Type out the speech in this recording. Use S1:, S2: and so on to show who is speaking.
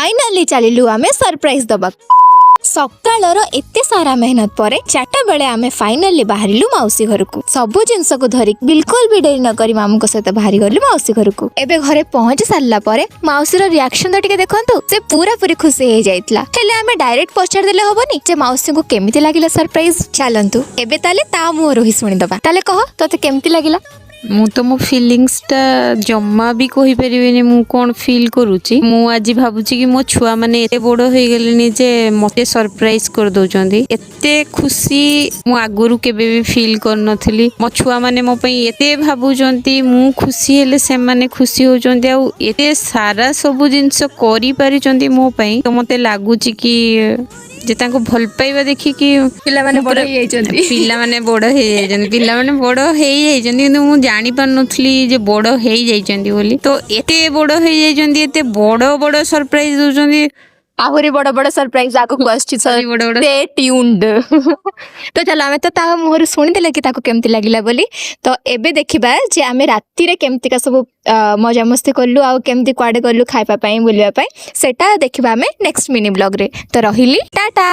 S1: Finally चलिलु आमे surprise दबा सकाळर एते सारा मेहनत परे 4टा बेले आमे फाइनाली बाहरिलु मौसी घर को सबु जिनस को धरि बिल्कुल भी देरी न करी मामू को सहित बाहरी गलु मौसी घर को एबे घरे पहुंच सारला परे मौसी रो रिएक्शन तो टिके देखंतु से पूरा पूरी खुशी हे जाइतला हेले आमे डायरेक्ट पचार देले होबनी जे मौसी को केमिति लागिला सरप्राइज चलंतु एबे ताले ता मुहर ही सुनि दबा ताले कह तते केमिति लागिला
S2: मु तो मो फीलिंग्स टा जम्मा भी कहि परिबेनी मु कोन फील करूची मु आज भाबुची कि मो छुआ माने एते बड़ होई गेलेनी जे मते सरप्राइज कर दोचंदी एते खुशी मु आगुरु केबे भी फील कर नथली मो छुआ माने मो पई एते भाबुचंती मु खुशी हेले से माने खुशी होचंती आ एते सारा सब जिंस करि परिचंती मो पई तो मते लागुची कि जे तांको भल पाइबा देखि कि
S1: पिला माने बड़ होई जाइचंदी
S2: पिला माने बड़ हे जाइचंदी पिला माने बड़ हे जाइचंदी किंतु मु जानि पार नथली जे बड़ हे जाइचंदी बोली तो एते बड़ हे जाइचंदी एते बड़ बड़ सरप्राइज दोचंदी
S1: आहुरी बड़ बड़ सरप्राइज आगु क्वेश्चन सर
S2: बड़ बड़
S1: स्टे ट्यून्ड तो चलो आमे तो ता मुहर सुनि देले कि ताको केमति लागिला बोली तो एबे देखिबा जे आमे राती रे केमति का सब मजा मस्ती करलु आ केमति क्वाडे करलु खाइबा पई बुलिबा पई सेटा देखिबा आमे नेक्स्ट मिनी ब्लॉग रे तो रहिली टाटा।